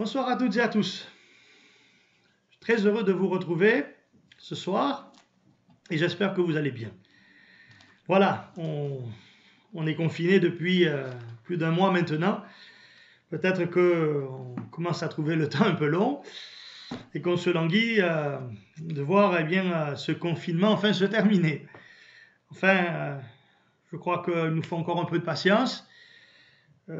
Bonsoir à toutes et à tous. Je suis très heureux de vous retrouver ce soir et j'espère que vous allez bien. Voilà, on est confiné depuis plus d'un mois maintenant. Peut-être qu'on commence à trouver le temps un peu long et qu'on se languit de voir ce confinement enfin se terminer. Enfin, je crois qu'il nous faut encore un peu de patience.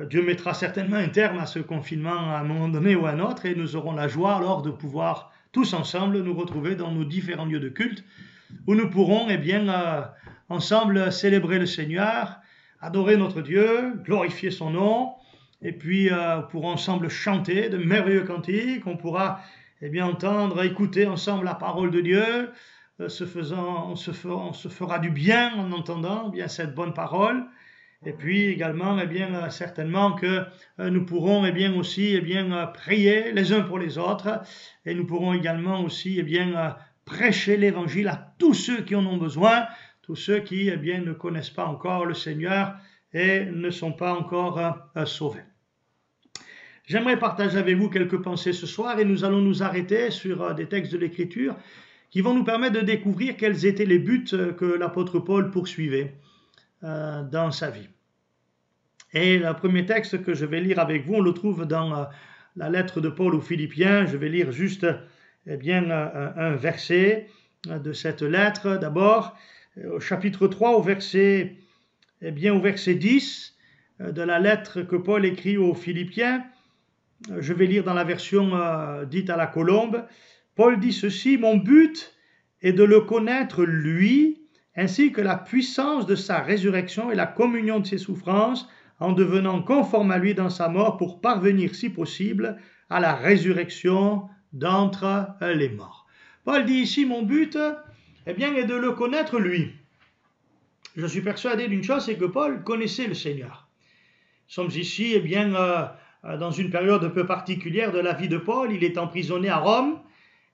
Dieu mettra certainement un terme à ce confinement à un moment donné ou à un autre et nous aurons la joie alors de pouvoir tous ensemble nous retrouver dans nos différents lieux de culte où nous pourrons ensemble célébrer le Seigneur, adorer notre Dieu, glorifier son nom et puis pourrons ensemble chanter de merveilleux cantiques, on pourra entendre, écouter ensemble la parole de Dieu, on se fera du bien en entendant cette bonne parole. Et puis également, certainement que nous pourrons aussi prier les uns pour les autres et nous pourrons également aussi prêcher l'évangile à tous ceux qui en ont besoin, tous ceux qui ne connaissent pas encore le Seigneur et ne sont pas encore sauvés. J'aimerais partager avec vous quelques pensées ce soir et nous allons nous arrêter sur des textes de l'Écriture qui vont nous permettre de découvrir quels étaient les buts que l'apôtre Paul poursuivait dans sa vie. Et le premier texte que je vais lire avec vous, on le trouve dans la lettre de Paul aux Philippiens. Je vais lire juste un verset de cette lettre. D'abord, au chapitre 3, au verset 10 de la lettre que Paul écrit aux Philippiens. Je vais lire dans la version dite à la Colombe. Paul dit ceci: « Mon but est de le connaître lui, ainsi que la puissance de sa résurrection et la communion de ses souffrances, en devenant conforme à lui dans sa mort pour parvenir, si possible, à la résurrection d'entre les morts. » Paul dit ici, mon but est de le connaître lui. Je suis persuadé d'une chose, c'est que Paul connaissait le Seigneur. Nous sommes ici dans une période un peu particulière de la vie de Paul. Il est emprisonné à Rome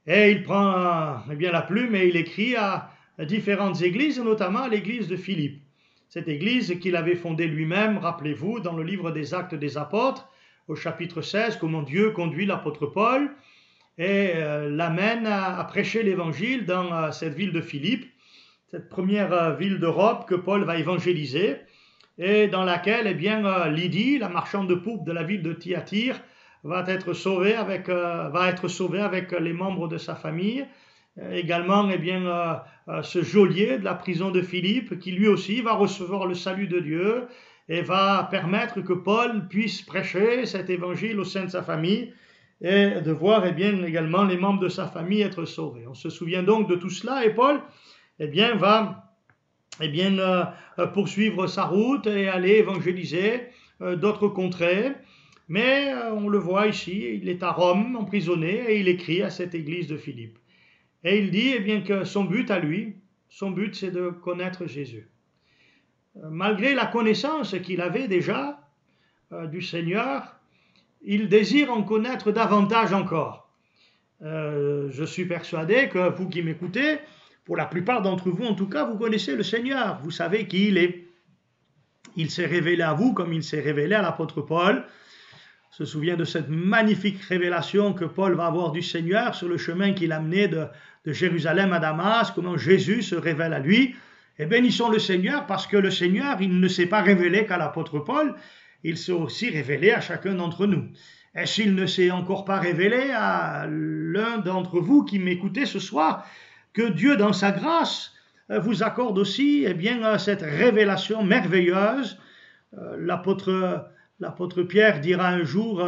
et il prend la plume et il écrit à différentes églises, notamment à l'église de Philippe. Cette église qu'il avait fondée lui-même, rappelez-vous, dans le livre des Actes des Apôtres, au chapitre 16, comment Dieu conduit l'apôtre Paul et l'amène à prêcher l'évangile dans cette ville de Philippe, cette première ville d'Europe que Paul va évangéliser et dans laquelle Lydie, la marchande de pourpre de la ville de Thyatire, va être sauvée avec les membres de sa famille. Également ce geôlier de la prison de Philippe qui lui aussi va recevoir le salut de Dieu et va permettre que Paul puisse prêcher cet évangile au sein de sa famille et de voir également les membres de sa famille être sauvés. On se souvient donc de tout cela et Paul va poursuivre sa route et aller évangéliser d'autres contrées. Mais on le voit ici, il est à Rome emprisonné et il écrit à cette église de Philippe. Et il dit que son but à lui, c'est de connaître Jésus. Malgré la connaissance qu'il avait déjà du Seigneur, il désire en connaître davantage encore. Je suis persuadé que vous qui m'écoutez, pour la plupart d'entre vous en tout cas, vous connaissez le Seigneur, vous savez qui il est. Il s'est révélé à vous comme il s'est révélé à l'apôtre Paul. On se souvient de cette magnifique révélation que Paul va avoir du Seigneur sur le chemin qu'il a mené de Jérusalem à Damas, comment Jésus se révèle à lui. Et bénissons le Seigneur parce que le Seigneur, il ne s'est pas révélé qu'à l'apôtre Paul, il s'est aussi révélé à chacun d'entre nous. Et s'il ne s'est encore pas révélé à l'un d'entre vous qui m'écoutez ce soir, que Dieu dans sa grâce vous accorde aussi cette révélation merveilleuse. L'apôtre Pierre dira un jour,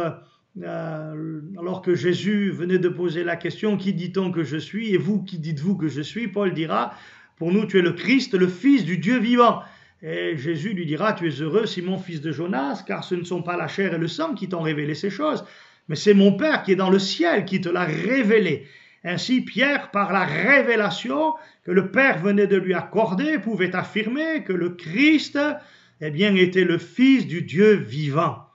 alors que Jésus venait de poser la question « Qui dit-on que je suis ? Et vous, qui dites-vous que je suis ?» Paul dira « Pour nous, tu es le Christ, le Fils du Dieu vivant. » Et Jésus lui dira « Tu es heureux, Simon, fils de Jonas, car ce ne sont pas la chair et le sang qui t'ont révélé ces choses, mais c'est mon Père qui est dans le ciel qui te l'a révélé. » Ainsi, Pierre, par la révélation que le Père venait de lui accorder, pouvait affirmer que le Christ était le Fils du Dieu vivant.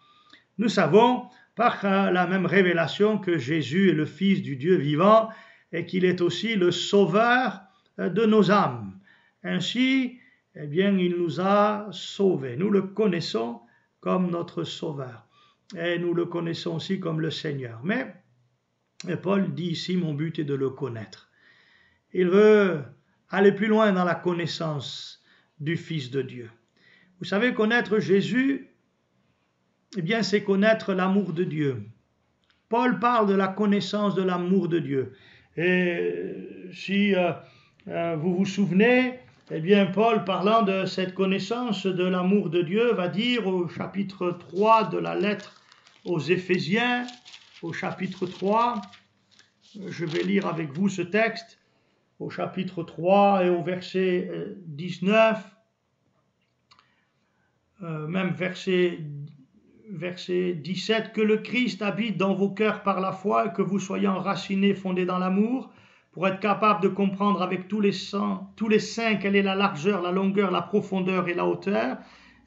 Nous savons par la même révélation que Jésus est le Fils du Dieu vivant et qu'il est aussi le Sauveur de nos âmes. Ainsi, il nous a sauvés. Nous le connaissons comme notre Sauveur. et nous le connaissons aussi comme le Seigneur. Mais Paul dit ici, mon but est de le connaître. Il veut aller plus loin dans la connaissance du Fils de Dieu. Vous savez, connaître Jésus, eh bien, c'est connaître l'amour de Dieu. Paul parle de la connaissance de l'amour de Dieu. Et si vous vous souvenez, eh bien, Paul, parlant de cette connaissance de l'amour de Dieu, va dire au chapitre 3 de la lettre aux Éphésiens, au chapitre 3, je vais lire avec vous ce texte, au chapitre 3 et au verset 19, même verset 17, que le Christ habite dans vos cœurs par la foi et que vous soyez enracinés, fondés dans l'amour, pour être capable de comprendre avec tous les saints quelle est la largeur, la longueur, la profondeur et la hauteur,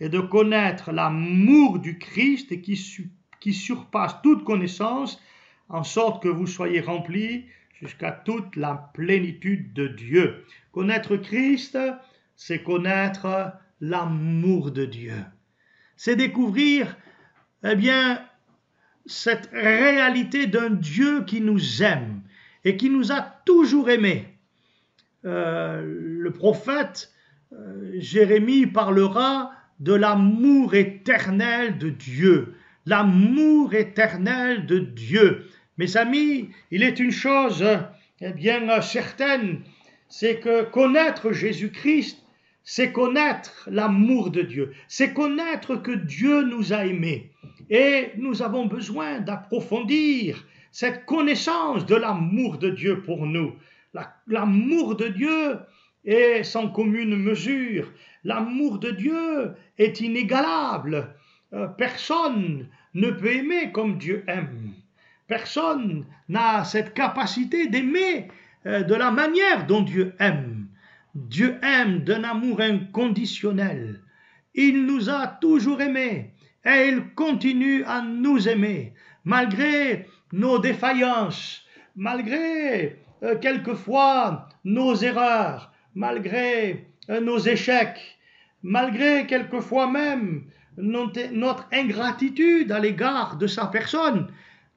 et de connaître l'amour du Christ et qui surpasse toute connaissance, en sorte que vous soyez remplis jusqu'à toute la plénitude de Dieu. Connaître Christ, c'est connaître l'amour de Dieu. C'est découvrir, eh bien, cette réalité d'un Dieu qui nous aime et qui nous a toujours aimés. Le prophète Jérémie parlera de l'amour éternel de Dieu. L'amour éternel de Dieu. Mes amis, il est une chose eh bien certaine, c'est que connaître Jésus-Christ, c'est connaître l'amour de Dieu, c'est connaître que Dieu nous a aimés. Et nous avons besoin d'approfondir cette connaissance de l'amour de Dieu pour nous. L'amour de Dieu est sans commune mesure. L'amour de Dieu est inégalable. Personne ne peut aimer comme Dieu aime. Personne n'a cette capacité d'aimer de la manière dont Dieu aime. Dieu aime d'un amour inconditionnel. Il nous a toujours aimés et il continue à nous aimer, malgré nos défaillances, malgré quelquefois nos erreurs, malgré nos échecs, malgré quelquefois même notre ingratitude à l'égard de sa personne.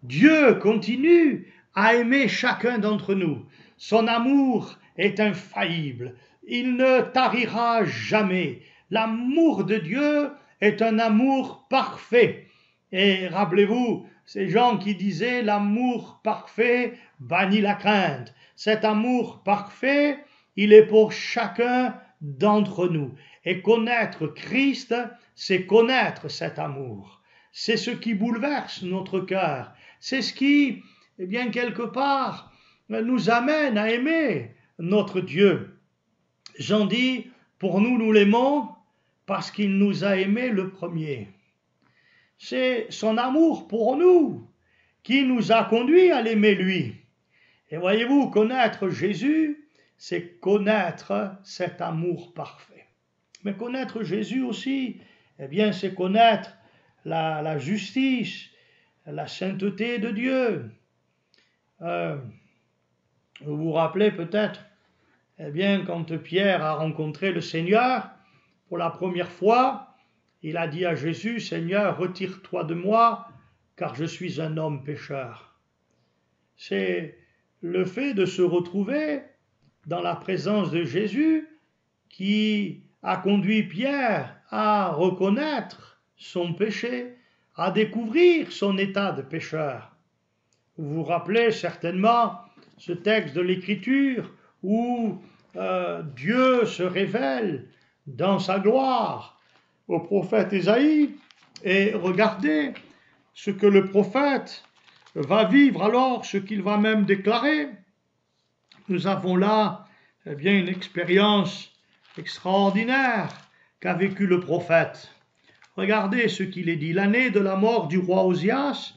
Dieu continue à aimer chacun d'entre nous. Son amour est infaillible. Il ne tarira jamais. L'amour de Dieu est un amour parfait. Et rappelez-vous, ces gens qui disaient l'amour parfait bannit la crainte. Cet amour parfait, il est pour chacun d'entre nous. Et connaître Christ, c'est connaître cet amour. C'est ce qui bouleverse notre cœur. C'est ce qui, eh bien, quelque part, nous amène à aimer notre Dieu. Jean dit, pour nous, nous l'aimons parce qu'il nous a aimés le premier. C'est son amour pour nous qui nous a conduits à l'aimer lui. Et voyez-vous, connaître Jésus, c'est connaître cet amour parfait. Mais connaître Jésus aussi, eh bien, c'est connaître la justice, la sainteté de Dieu. Vous vous rappelez peut-être, eh bien, quand Pierre a rencontré le Seigneur pour la première fois, il a dit à Jésus, « Seigneur, retire-toi de moi, car je suis un homme pécheur. » C'est le fait de se retrouver dans la présence de Jésus qui a conduit Pierre à reconnaître son péché, à découvrir son état de pécheur. Vous vous rappelez certainement ce texte de l'Écriture où Dieu se révèle dans sa gloire au prophète Ésaïe, et regardez ce que le prophète va vivre alors, ce qu'il va même déclarer. Nous avons là eh bien, une expérience extraordinaire qu'a vécu le prophète. Regardez ce qu'il est dit. L'année de la mort du roi Osias,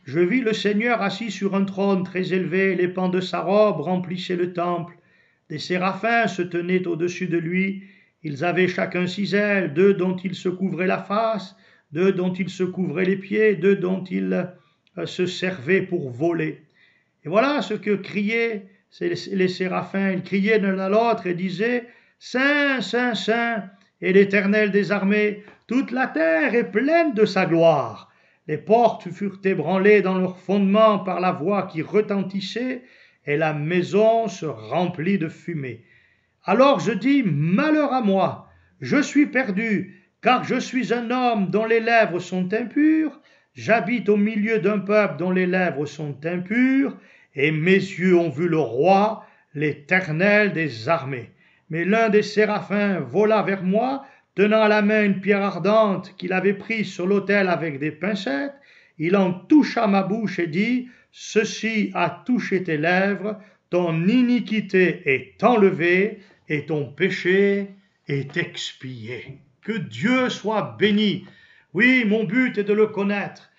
je vis le Seigneur assis sur un trône très élevé, les pans de sa robe remplissaient le temple. Des séraphins se tenaient au-dessus de lui. Ils avaient chacun 6 ailes, 2 dont ils se couvraient la face, 2 dont ils se couvraient les pieds, 2 dont ils se servaient pour voler. Et voilà ce que criaient les séraphins. Ils criaient l'un à l'autre et disaient « Saint, Saint, Saint est l'Éternel des armées, toute la terre est pleine de sa gloire. Les portes furent ébranlées dans leur fondement par la voix qui retentissait, et la maison se remplit de fumée. Alors je dis, malheur à moi, je suis perdu, car je suis un homme dont les lèvres sont impures, j'habite au milieu d'un peuple dont les lèvres sont impures, et mes yeux ont vu le roi, l'Éternel des armées. Mais l'un des séraphins vola vers moi, tenant à la main une pierre ardente qu'il avait prise sur l'autel avec des pincettes. Il en toucha ma bouche et dit, « Ceci a touché tes lèvres, ton iniquité est enlevée et ton péché est expié. » Que Dieu soit béni. Oui, mon but est de le connaître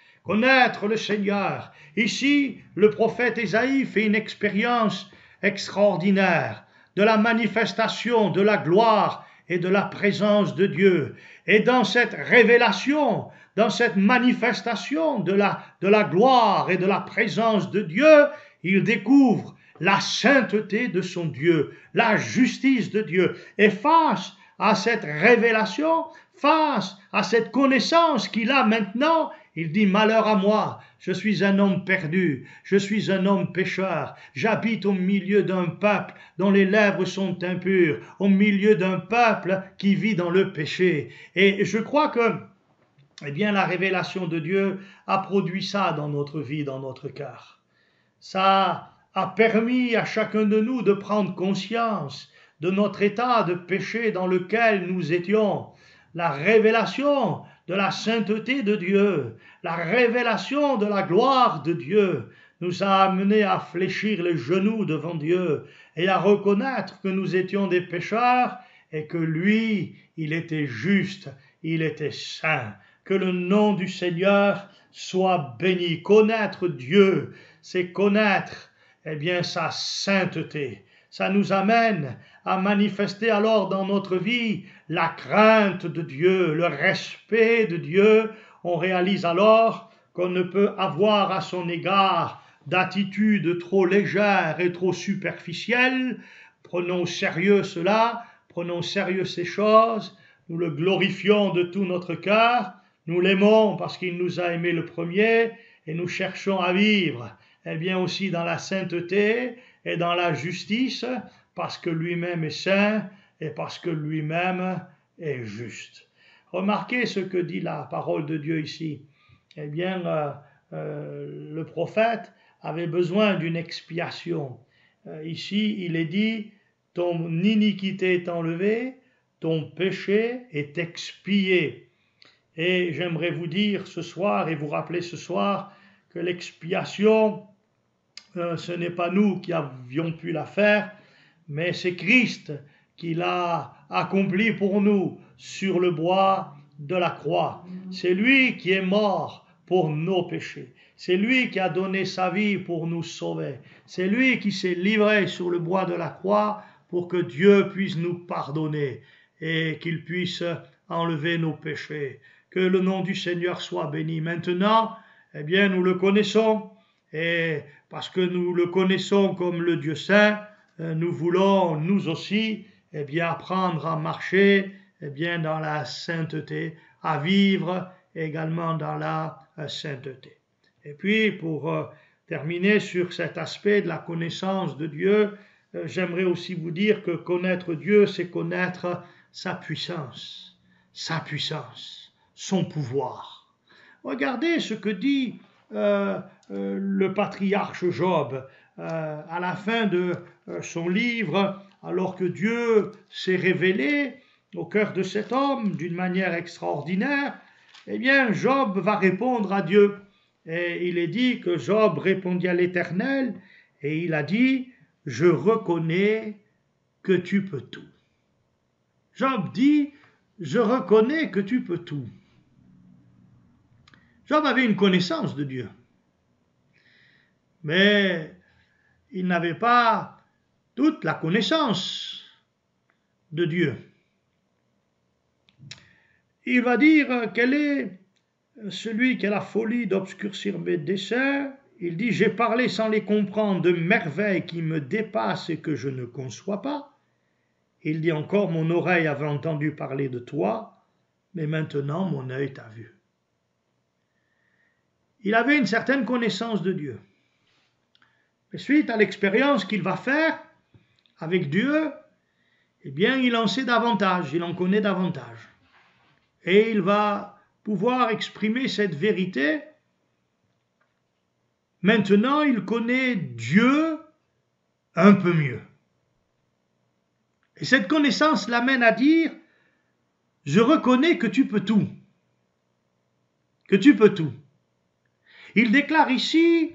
le Seigneur. Ici, le prophète Ésaïe fait une expérience extraordinaire de la manifestation de la gloire et de la présence de Dieu. Et dans cette révélation, dans cette manifestation de la gloire et de la présence de Dieu, il découvre la sainteté de son Dieu, la justice de Dieu. Et face à cette révélation, face à cette connaissance qu'il a maintenant, il dit, malheur à moi, je suis un homme perdu, je suis un homme pécheur, j'habite au milieu d'un peuple dont les lèvres sont impures, au milieu d'un peuple qui vit dans le péché. Et je crois que, la révélation de Dieu a produit ça dans notre vie, dans notre cœur. Ça a permis à chacun de nous de prendre conscience de notre état de péché dans lequel nous étions. La révélation de la sainteté de Dieu, la révélation de la gloire de Dieu nous a amenés à fléchir les genoux devant Dieu et à reconnaître que nous étions des pécheurs et que lui, il était juste, il était saint. Que le nom du Seigneur soit béni. Connaître Dieu, c'est connaître sa sainteté. Ça nous amène à manifester alors dans notre vie la crainte de Dieu, le respect de Dieu. On réalise alors qu'on ne peut avoir à son égard d'attitude trop légère et trop superficielle. Prenons au sérieux cela, prenons au sérieux ces choses, nous le glorifions de tout notre cœur, nous l'aimons parce qu'il nous a aimés le premier et nous cherchons à vivre aussi dans la sainteté et dans la justice, parce que lui-même est saint et parce que lui-même est juste. Remarquez ce que dit la parole de Dieu ici. Le prophète avait besoin d'une expiation. Ici, il est dit, ton iniquité est enlevée, ton péché est expié. Et j'aimerais vous dire ce soir et vous rappeler ce soir que l'expiation, ce n'est pas nous qui avions pu la faire, mais c'est Christ qui l'a accompli pour nous sur le bois de la croix. C'est lui qui est mort pour nos péchés. C'est lui qui a donné sa vie pour nous sauver. C'est lui qui s'est livré sur le bois de la croix pour que Dieu puisse nous pardonner et qu'il puisse enlever nos péchés. Que le nom du Seigneur soit béni. Maintenant, nous le connaissons, et parce que nous le connaissons comme le Dieu saint, nous voulons, nous aussi, apprendre à marcher dans la sainteté, à vivre également dans la sainteté. Et puis, pour terminer sur cet aspect de la connaissance de Dieu, j'aimerais aussi vous dire que connaître Dieu, c'est connaître sa puissance, son pouvoir. Regardez ce que dit le patriarche Job à la fin de son livre, alors que Dieu s'est révélé au cœur de cet homme d'une manière extraordinaire. Job va répondre à Dieu. Et il est dit que Job répondit à l'Éternel et il a dit, « Je reconnais que tu peux tout. » Job dit, « Je reconnais que tu peux tout. » Job avait une connaissance de Dieu, mais il n'avait pas toute la connaissance de Dieu. Il va dire, quel est celui qui a la folie d'obscurcir mes desseins? Il dit, j'ai parlé sans les comprendre de merveilles qui me dépassent et que je ne conçois pas. Il dit encore, mon oreille avait entendu parler de toi, mais maintenant mon œil t'a vu. il avait une certaine connaissance de Dieu. Et suite à l'expérience qu'il va faire avec Dieu, eh bien, il en sait davantage, il en connaît davantage. Et il va pouvoir exprimer cette vérité. Maintenant, il connaît Dieu un peu mieux. Et cette connaissance l'amène à dire, je reconnais que tu peux tout. Que tu peux tout. Il déclare ici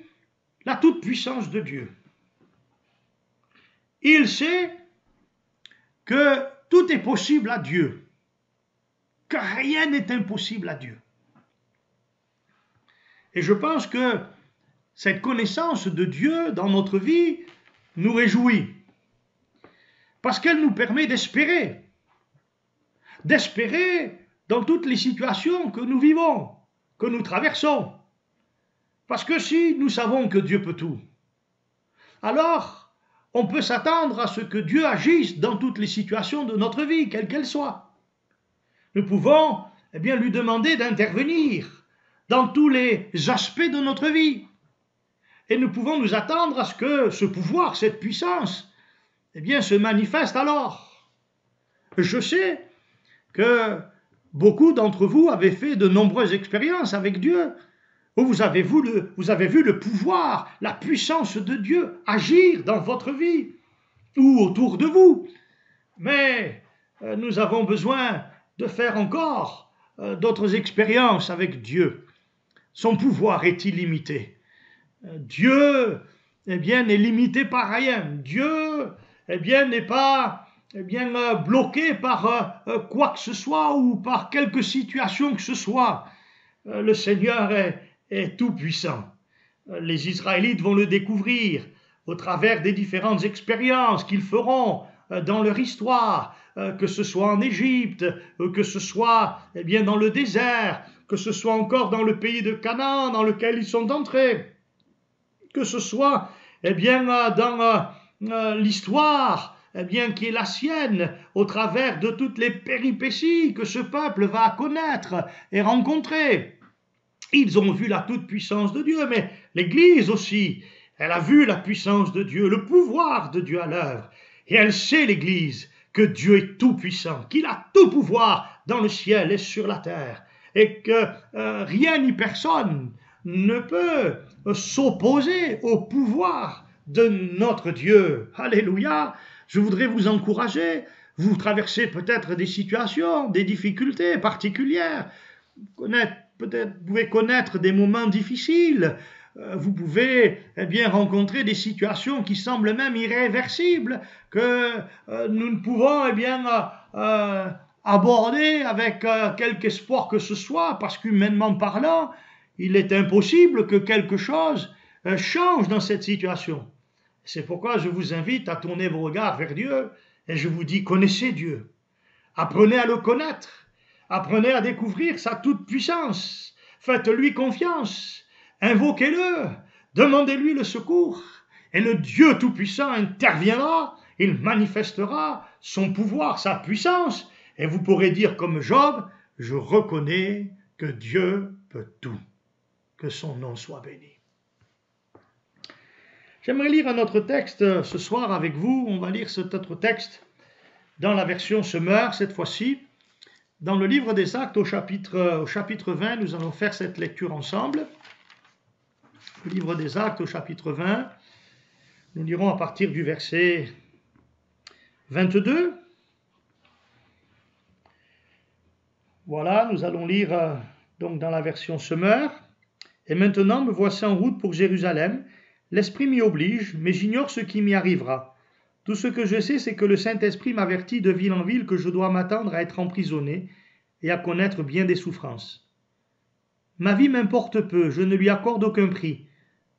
la toute-puissance de Dieu. Il sait que tout est possible à Dieu, que rien n'est impossible à Dieu. Et je pense que cette connaissance de Dieu dans notre vie nous réjouit, parce qu'elle nous permet d'espérer dans toutes les situations que nous vivons, que nous traversons. Parce que si nous savons que Dieu peut tout, alors on peut s'attendre à ce que Dieu agisse dans toutes les situations de notre vie, quelles qu'elles soient. Nous pouvons lui demander d'intervenir dans tous les aspects de notre vie. Et nous pouvons nous attendre à ce que ce pouvoir, cette puissance, se manifeste alors. Je sais que beaucoup d'entre vous avaient fait de nombreuses expériences avec Dieu, où vous avez vu le pouvoir, la puissance de Dieu agir dans votre vie ou autour de vous. Mais nous avons besoin de faire encore d'autres expériences avec Dieu. Son pouvoir est illimité. Dieu n'est limité par rien. Dieu n'est pas bloqué par quoi que ce soit ou par quelque situation que ce soit. Le Seigneur est tout puissant. Les Israélites vont le découvrir au travers des différentes expériences qu'ils feront dans leur histoire, que ce soit en Égypte, que ce soit dans le désert, que ce soit encore dans le pays de Canaan dans lequel ils sont entrés, que ce soit dans l'histoire qui est la sienne, au travers de toutes les péripéties que ce peuple va connaître et rencontrer. Ils ont vu la toute-puissance de Dieu, mais l'Église aussi, elle a vu la puissance de Dieu, le pouvoir de Dieu à l'œuvre. Et elle sait, l'Église, que Dieu est tout-puissant, qu'il a tout pouvoir dans le ciel et sur la terre, et que rien ni personne ne peut s'opposer au pouvoir de notre Dieu. Alléluia! Je voudrais vous encourager. Vous traversez peut-être des situations, des difficultés particulières. Peut-être vous pouvez connaître des moments difficiles. Vous pouvez rencontrer des situations qui semblent même irréversibles, que nous ne pouvons aborder avec quelque espoir que ce soit, parce qu'humainement parlant, il est impossible que quelque chose change dans cette situation. C'est pourquoi je vous invite à tourner vos regards vers Dieu, et je vous dis, connaissez Dieu. Apprenez à le connaître. Apprenez à découvrir sa toute-puissance. Faites-lui confiance. Invoquez-le. Demandez-lui le secours. Et le Dieu tout-puissant interviendra. Il manifestera son pouvoir, sa puissance. Et vous pourrez dire comme Job, je reconnais que Dieu peut tout. Que son nom soit béni. J'aimerais lire un autre texte ce soir avec vous. On va lire cet autre texte dans la version Semeur cette fois-ci. Dans le livre des Actes au chapitre 20, nous allons faire cette lecture ensemble. Le livre des Actes au chapitre 20, nous lirons à partir du verset 22. Voilà, nous allons lire donc dans la version Semeur. Et maintenant me voici en route pour Jérusalem. L'Esprit m'y oblige, mais j'ignore ce qui m'y arrivera. Tout ce que je sais, c'est que le Saint-Esprit m'avertit de ville en ville que je dois m'attendre à être emprisonné et à connaître bien des souffrances. Ma vie m'importe peu, je ne lui accorde aucun prix.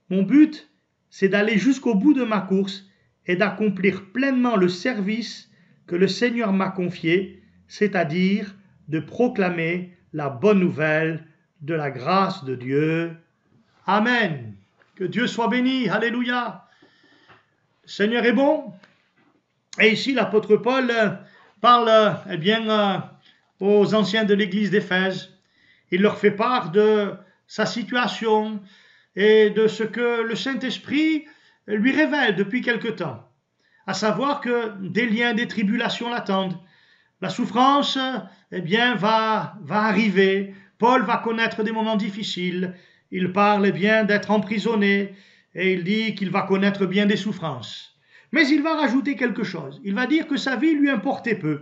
Mon but, c'est d'aller jusqu'au bout de ma course et d'accomplir pleinement le service que le Seigneur m'a confié, c'est-à-dire de proclamer la bonne nouvelle de la grâce de Dieu. Amen. Que Dieu soit béni. Alléluia. Le Seigneur est bon. Et ici, l'apôtre Paul parle aux anciens de l'église d'Éphèse. Il leur fait part de sa situation et de ce que le Saint-Esprit lui révèle depuis quelque temps, à savoir que des liens, des tribulations l'attendent. La souffrance, eh bien, va arriver. Paul va connaître des moments difficiles. Il parle bien d'être emprisonné et il dit qu'il va connaître bien des souffrances. Mais il va rajouter quelque chose. Il va dire que sa vie lui importait peu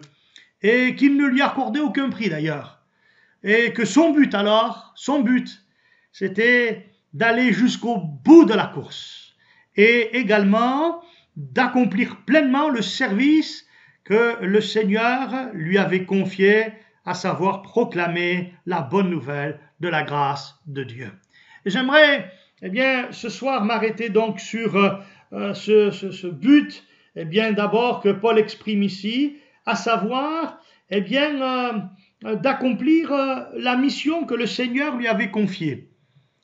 et qu'il ne lui accordait aucun prix d'ailleurs. Et que son but alors, c'était d'aller jusqu'au bout de la course et également d'accomplir pleinement le service que le Seigneur lui avait confié, à savoir proclamer la bonne nouvelle de la grâce de Dieu. Et j'aimerais, eh bien, ce soir m'arrêter donc sur ce but, eh bien, d'abord que Paul exprime ici, à savoir, eh bien, d'accomplir la mission que le Seigneur lui avait confiée.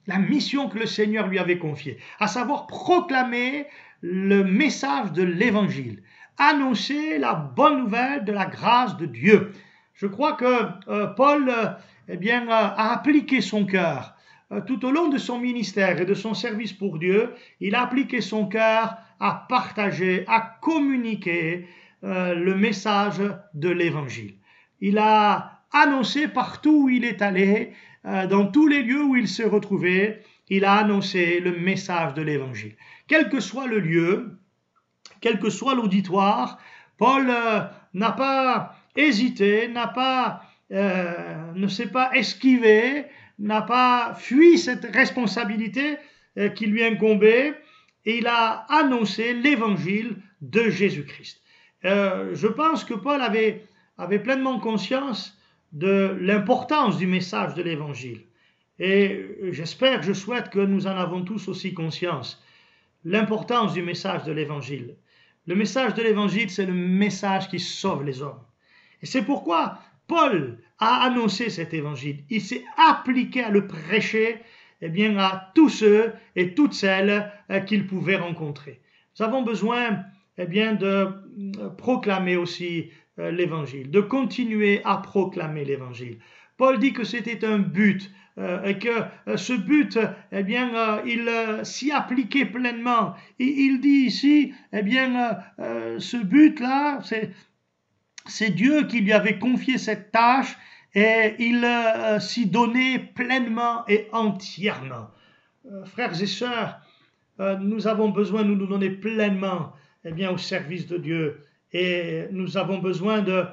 La mission que le Seigneur lui avait confiée, à savoir proclamer le message de l'Évangile, annoncer la bonne nouvelle de la grâce de Dieu. Je crois que Paul eh bien, a appliqué son cœur tout au long de son ministère et de son service pour Dieu. Il a appliqué son cœur à partager, à communiquer le message de l'Évangile. Il a annoncé partout où il est allé, dans tous les lieux où il s'est retrouvé, il a annoncé le message de l'Évangile. Quel que soit le lieu, quel que soit l'auditoire, Paul n'a pas hésité, ne s'est pas esquivé, n'a pas fui cette responsabilité qui lui incombait, et il a annoncé l'Évangile de Jésus-Christ. Je pense que Paul avait pleinement conscience de l'importance du message de l'Évangile. Et j'espère, je souhaite que nous en avons tous aussi conscience. L'importance du message de l'Évangile. Le message de l'Évangile, c'est le message qui sauve les hommes. Et c'est pourquoi Paul a annoncé cet Évangile. Il s'est appliqué à le prêcher, eh bien, à tous ceux et toutes celles qu'il pouvait rencontrer. Nous avons besoin, eh bien, de proclamer aussi l'Évangile, de continuer à proclamer l'Évangile. Paul dit que c'était un but et que ce but, eh bien, il s'y appliquait pleinement. Il dit ici, eh bien, ce but-là, c'est Dieu qui lui avait confié cette tâche et il s'y donnait pleinement et entièrement. Frères et sœurs, nous avons besoin de nous donner pleinement, eh bien, au service de Dieu. Et nous avons besoin de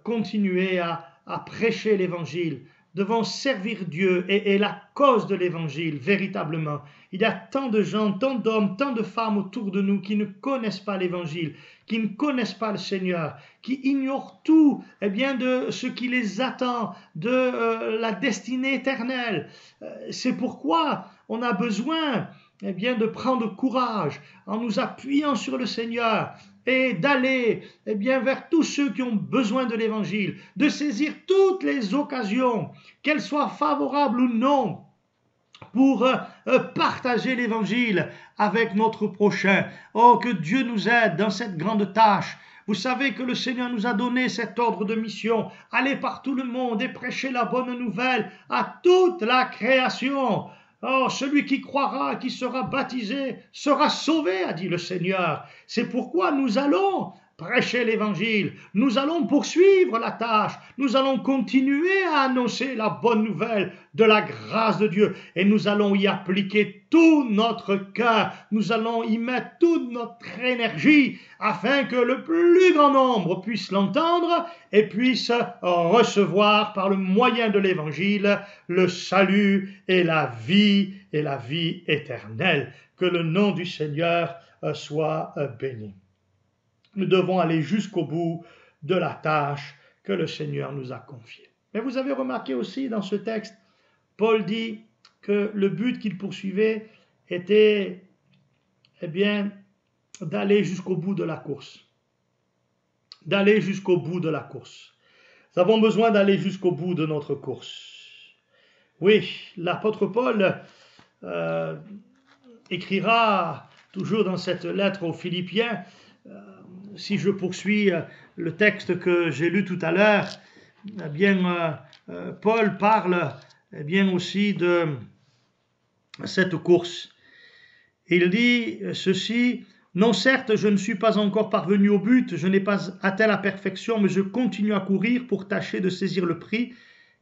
continuer à prêcher l'Évangile. Devons servir Dieu et la cause de l'Évangile véritablement. Il y a tant de gens, tant d'hommes, tant de femmes autour de nous qui ne connaissent pas l'Évangile, qui ne connaissent pas le Seigneur, qui ignorent tout, eh bien, de ce qui les attend, de la destinée éternelle. C'est pourquoi on a besoin, eh bien, de prendre courage en nous appuyant sur le Seigneur et d'aller, eh bien, vers tous ceux qui ont besoin de l'Évangile, de saisir toutes les occasions, qu'elles soient favorables ou non, pour partager l'Évangile avec notre prochain. Oh, que Dieu nous aide dans cette grande tâche. Vous savez que le Seigneur nous a donné cet ordre de mission. Allez par tout le monde et prêchez la bonne nouvelle à toute la création. Oh, celui qui croira, qui sera baptisé, sera sauvé, a dit le Seigneur. C'est pourquoi nous allons prêcher l'Évangile, nous allons poursuivre la tâche, nous allons continuer à annoncer la bonne nouvelle de la grâce de Dieu et nous allons y appliquer tout notre cœur, nous allons y mettre toute notre énergie afin que le plus grand nombre puisse l'entendre et puisse recevoir par le moyen de l'Évangile le salut et la vie éternelle. Que le nom du Seigneur soit béni. Nous devons aller jusqu'au bout de la tâche que le Seigneur nous a confiée. Mais vous avez remarqué aussi dans ce texte, Paul dit que le but qu'il poursuivait était, eh bien, d'aller jusqu'au bout de la course. D'aller jusqu'au bout de la course. Nous avons besoin d'aller jusqu'au bout de notre course. Oui, l'apôtre Paul écrira toujours dans cette lettre aux Philippiens, si je poursuis le texte que j'ai lu tout à l'heure, eh bien, Paul parle eh bien aussi de cette course. Il dit ceci: non, certes, je ne suis pas encore parvenu au but, je n'ai pas atteint la perfection, mais je continue à courir pour tâcher de saisir le prix,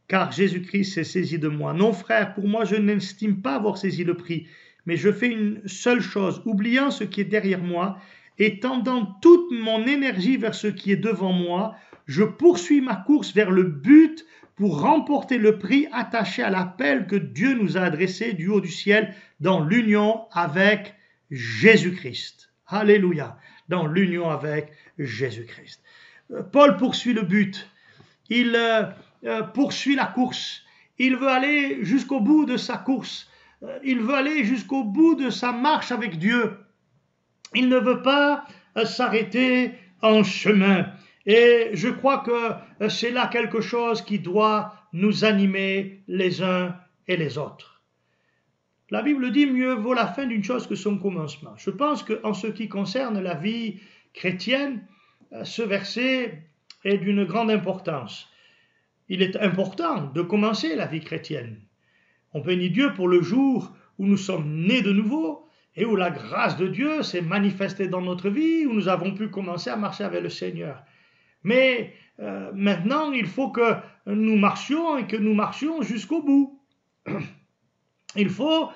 car Jésus-Christ s'est saisi de moi. Non, frère, pour moi, je n'estime pas avoir saisi le prix, mais je fais une seule chose, oubliant ce qui est derrière moi et tendant toute mon énergie vers ce qui est devant moi, je poursuis ma course vers le but pour remporter le prix attaché à l'appel que Dieu nous a adressé du haut du ciel dans l'union avec Jésus-Christ. Alléluia, dans l'union avec Jésus-Christ. Paul poursuit le but, il poursuit la course, il veut aller jusqu'au bout de sa course, il veut aller jusqu'au bout de sa marche avec Dieu. Il ne veut pas s'arrêter en chemin. Et je crois que c'est là quelque chose qui doit nous animer les uns et les autres. La Bible dit: mieux vaut la fin d'une chose que son commencement. Je pense qu'en ce qui concerne la vie chrétienne, ce verset est d'une grande importance. Il est important de commencer la vie chrétienne. On bénit Dieu pour le jour où nous sommes nés de nouveau et où la grâce de Dieu s'est manifestée dans notre vie, où nous avons pu commencer à marcher avec le Seigneur. Mais maintenant, il faut que nous marchions et que nous marchions jusqu'au bout. Il faut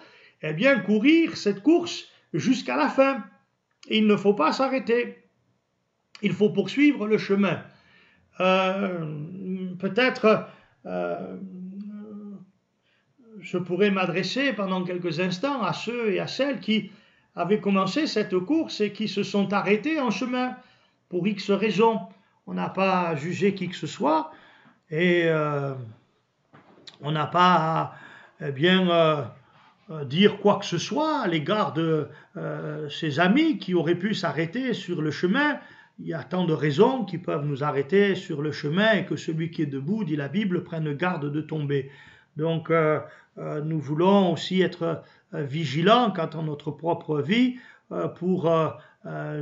courir cette course jusqu'à la fin. Il ne faut pas s'arrêter. Il faut poursuivre le chemin. Peut-être je pourrais m'adresser pendant quelques instants à ceux et à celles qui avaient commencé cette course et qui se sont arrêtés en chemin pour X raisons. On n'a pas à juger qui que ce soit et on n'a pas à dire quoi que ce soit à l'égard de ses amis qui auraient pu s'arrêter sur le chemin. Il y a tant de raisons qui peuvent nous arrêter sur le chemin et que celui qui est debout, dit la Bible, prenne garde de tomber. Donc nous voulons aussi être vigilants quant à notre propre vie pour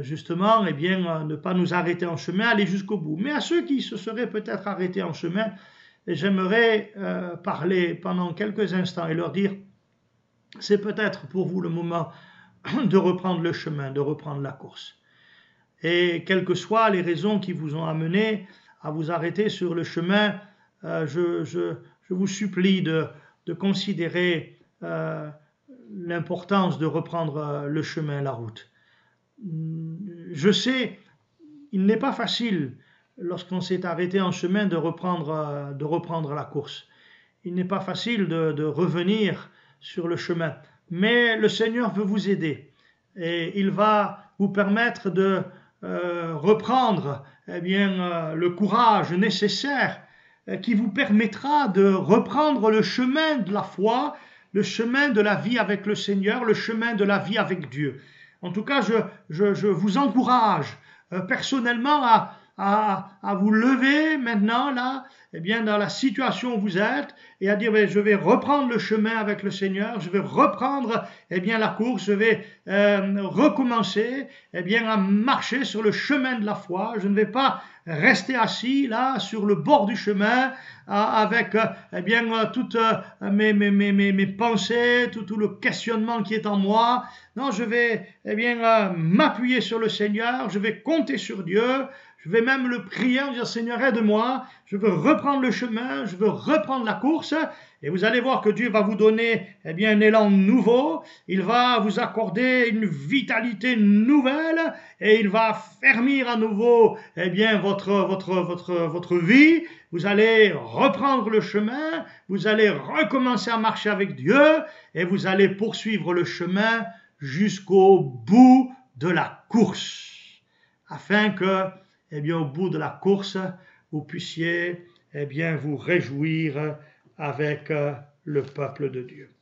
justement ne pas nous arrêter en chemin, aller jusqu'au bout. Mais à ceux qui se seraient peut-être arrêtés en chemin, j'aimerais parler pendant quelques instants et leur dire: c'est peut-être pour vous le moment de reprendre le chemin, de reprendre la course. Et quelles que soient les raisons qui vous ont amené à vous arrêter sur le chemin, je vous supplie de considérer l'importance de reprendre le chemin, la route. Je sais, il n'est pas facile lorsqu'on s'est arrêté en chemin de reprendre la course. Il n'est pas facile de revenir sur le chemin, mais le Seigneur veut vous aider et il va vous permettre de reprendre le courage nécessaire qui vous permettra de reprendre le chemin de la foi, le chemin de la vie avec le Seigneur, le chemin de la vie avec Dieu. En tout cas, je vous encourage personnellement à vous lever maintenant là, dans la situation où vous êtes et à dire: je vais reprendre le chemin avec le Seigneur, je vais reprendre la course, je vais recommencer à marcher sur le chemin de la foi. Je ne vais pas rester assis là sur le bord du chemin avec toutes mes pensées, tout le questionnement qui est en moi. Non, je vais m'appuyer sur le Seigneur, je vais compter sur Dieu. Je vais même le prier en disant: Seigneur, aide-moi, je veux reprendre le chemin, je veux reprendre la course. Et vous allez voir que Dieu va vous donner un élan nouveau, il va vous accorder une vitalité nouvelle et il va affermir à nouveau votre vie. Vous allez reprendre le chemin, vous allez recommencer à marcher avec Dieu et vous allez poursuivre le chemin jusqu'au bout de la course, afin que au bout de la course, vous puissiez vous réjouir avec le peuple de Dieu.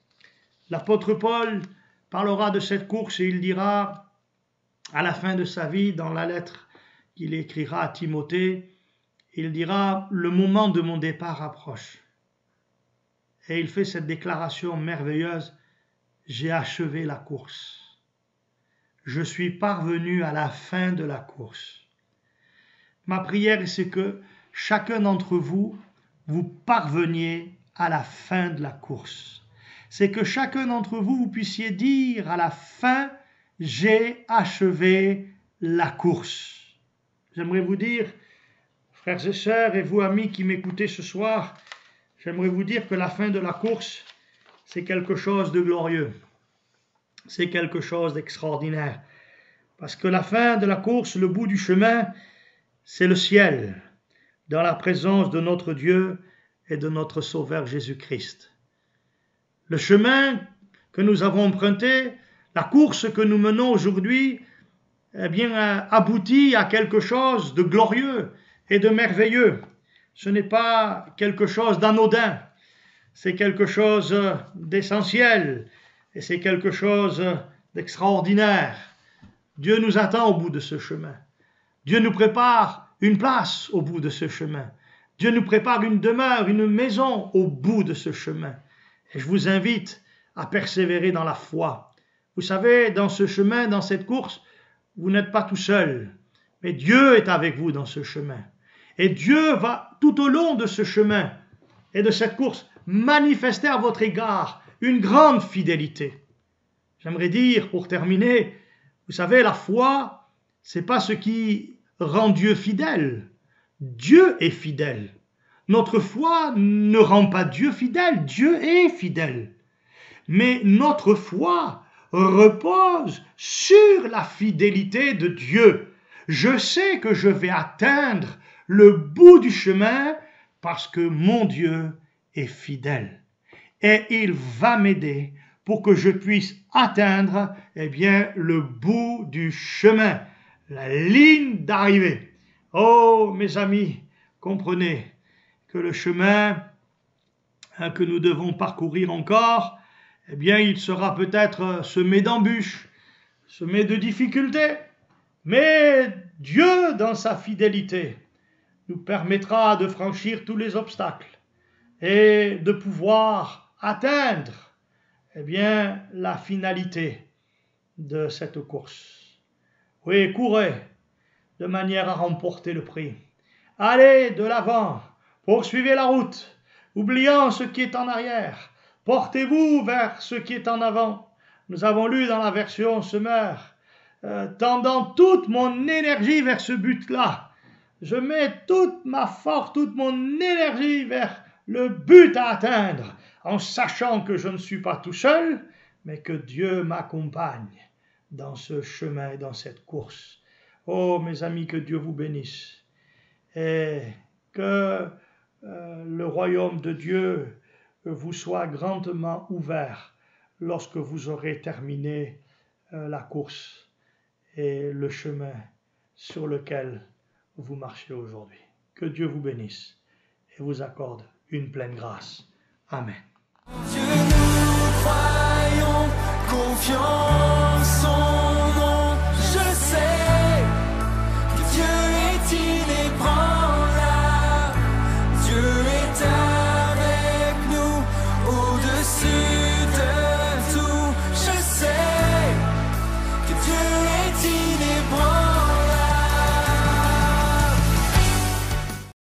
L'apôtre Paul parlera de cette course et il dira à la fin de sa vie, dans la lettre qu'il écrira à Timothée, il dira: le moment de mon départ approche. Et il fait cette déclaration merveilleuse: j'ai achevé la course. Je suis parvenu à la fin de la course. Ma prière, c'est que chacun d'entre vous, vous parveniez à la fin de la course. C'est que chacun d'entre vous, vous puissiez dire à la fin, j'ai achevé la course. J'aimerais vous dire, frères et sœurs, et vous amis qui m'écoutez ce soir, j'aimerais vous dire que la fin de la course, c'est quelque chose de glorieux. C'est quelque chose d'extraordinaire. Parce que la fin de la course, le bout du chemin, c'est le ciel, dans la présence de notre Dieu et de notre Sauveur Jésus-Christ. Le chemin que nous avons emprunté, la course que nous menons aujourd'hui, eh bien, aboutit à quelque chose de glorieux et de merveilleux. Ce n'est pas quelque chose d'anodin, c'est quelque chose d'essentiel et c'est quelque chose d'extraordinaire. Dieu nous attend au bout de ce chemin. Dieu nous prépare une place au bout de ce chemin. Dieu nous prépare une demeure, une maison au bout de ce chemin. Et je vous invite à persévérer dans la foi. Vous savez, dans ce chemin, dans cette course, vous n'êtes pas tout seul, mais Dieu est avec vous dans ce chemin. Et Dieu va tout au long de ce chemin et de cette course manifester à votre égard une grande fidélité. J'aimerais dire, pour terminer, vous savez, la foi, c'est pas ce qui rend Dieu fidèle. Dieu est fidèle. Notre foi ne rend pas Dieu fidèle. Dieu est fidèle. Mais notre foi repose sur la fidélité de Dieu. Je sais que je vais atteindre le bout du chemin parce que mon Dieu est fidèle. Et il va m'aider pour que je puisse atteindre le bout du chemin, la ligne d'arrivée. Oh, mes amis, comprenez que le chemin que nous devons parcourir encore, il sera peut-être semé d'embûches, semé de difficultés, mais Dieu, dans sa fidélité, nous permettra de franchir tous les obstacles et de pouvoir atteindre la finalité de cette course. Oui, courez de manière à remporter le prix. Allez de l'avant, poursuivez la route, oubliant ce qui est en arrière. Portez-vous vers ce qui est en avant. Nous avons lu dans la version Semeur, tendant toute mon énergie vers ce but-là. Je mets toute ma force, toute mon énergie vers le but à atteindre, en sachant que je ne suis pas tout seul, mais que Dieu m'accompagne dans ce chemin, dans cette course. Oh, mes amis, que Dieu vous bénisse et que le royaume de Dieu vous soit grandement ouvert lorsque vous aurez terminé la course et le chemin sur lequel vous marchez aujourd'hui. Que Dieu vous bénisse et vous accorde une pleine grâce. Amen.